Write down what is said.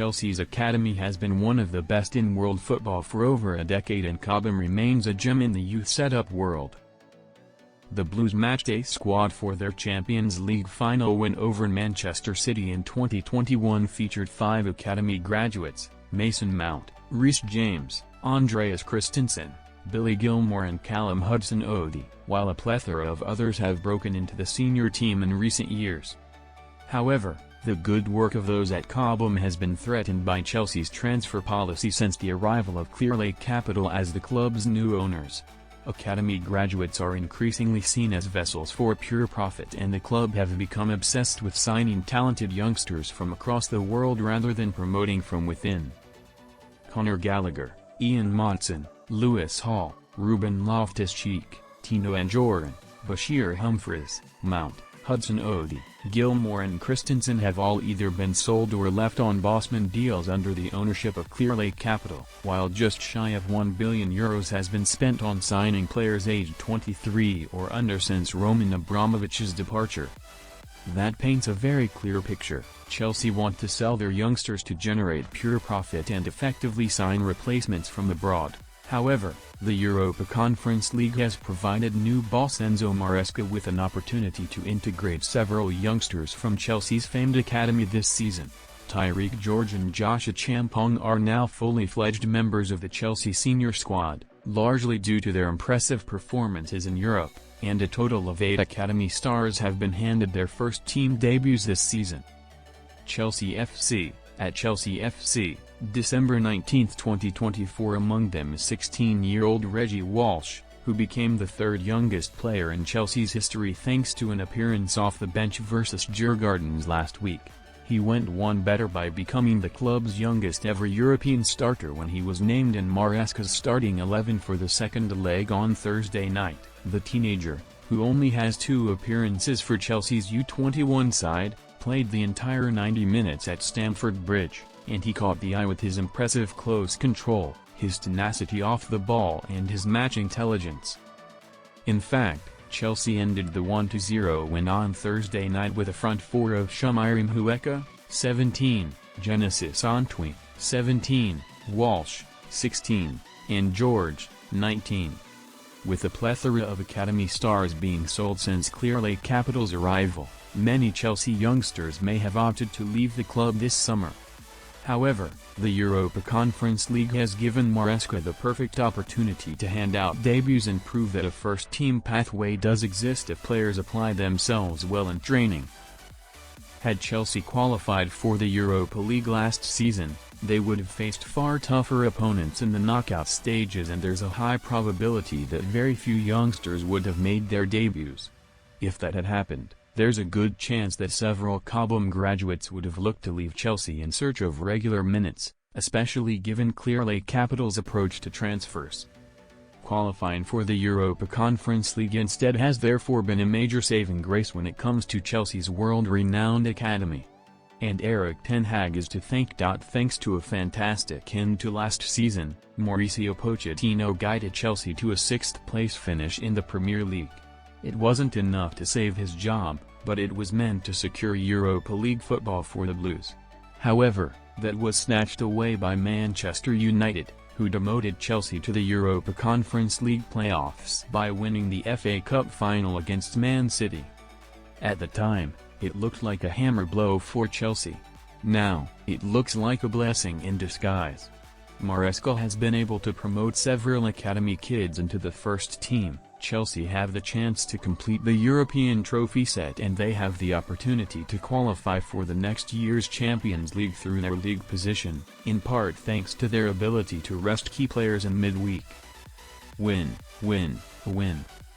Chelsea's academy has been one of the best in world football for over a decade, and Cobham remains a gem in the youth setup world. The Blues matchday squad for their Champions League final win over Manchester City in 2021 featured 5 academy graduates: Mason Mount, Reece James, Andreas Christensen, Billy Gilmour and Callum Hudson-Odoi, while a plethora of others have broken into the senior team in recent years. However, the good work of those at Cobham has been threatened by Chelsea's transfer policy since the arrival of Clearlake Capital as the club's new owners. Academy graduates are increasingly seen as vessels for pure profit, and the club have become obsessed with signing talented youngsters from across the world rather than promoting from within. Conor Gallagher, Ian Monson, Lewis Hall, Ruben Loftus-Cheek, Tino Anjorin, Bashir Humphries, Mount, Hudson-Odoi, Gilmour and Christensen have all either been sold or left on Bosman deals under the ownership of Clearlake Capital, while just shy of €1 billion has been spent on signing players aged 23 or under since Roman Abramovich's departure. That paints a very clear picture. Chelsea want to sell their youngsters to generate pure profit and effectively sign replacements from abroad. However, the Europa Conference League has provided new boss Enzo Maresca with an opportunity to integrate several youngsters from Chelsea's famed academy this season. Tyreek George and Josh Achampong are now fully fledged members of the Chelsea senior squad, largely due to their impressive performances in Europe, and a total of 8 academy stars have been handed their first team debuts this season. Chelsea FC. At Chelsea FC, December 19, 2024. Among them is 16-year-old Reggie Walsh, who became the third youngest player in Chelsea's history thanks to an appearance off the bench versus Djurgårdens last week. He went one better by becoming the club's youngest ever European starter when he was named in Maresca's starting 11 for the second leg on Thursday night. The teenager, who only has 2 appearances for Chelsea's U21 side, played the entire 90 minutes at Stamford Bridge, and he caught the eye with his impressive close control, his tenacity off the ball and his match intelligence. In fact, Chelsea ended the 1-0 win on Thursday night with a front four of Shumire Mhueka, 17, Genesis Antwi, 17, Walsh, 16, and George, 19. With a plethora of academy stars being sold since Clearlake Capital's arrival, many Chelsea youngsters may have opted to leave the club this summer. However, the Europa Conference League has given Maresca the perfect opportunity to hand out debuts and prove that a first-team pathway does exist if players apply themselves well in training. Had Chelsea qualified for the Europa League last season, they would have faced far tougher opponents in the knockout stages, and there's a high probability that very few youngsters would have made their debuts. If that had happened, there's a good chance that several Cobham graduates would have looked to leave Chelsea in search of regular minutes, especially given Clearlake Capital's approach to transfers. Qualifying for the Europa Conference League instead has therefore been a major saving grace when it comes to Chelsea's world-renowned academy. And Erik Ten Hag is to thank. Thanks to a fantastic end to last season, Mauricio Pochettino guided Chelsea to a 6th-place finish in the Premier League. It wasn't enough to save his job, but it was meant to secure Europa League football for the Blues. However, that was snatched away by Manchester United, who demoted Chelsea to the Europa Conference League playoffs by winning the FA Cup final against Man City. At the time, it looked like a hammer blow for Chelsea. Now, it looks like a blessing in disguise. Maresca has been able to promote several academy kids into the first team. Chelsea have the chance to complete the European trophy set, and they have the opportunity to qualify for the next year's Champions League through their league position, in part thanks to their ability to rest key players in midweek. Win, win, win.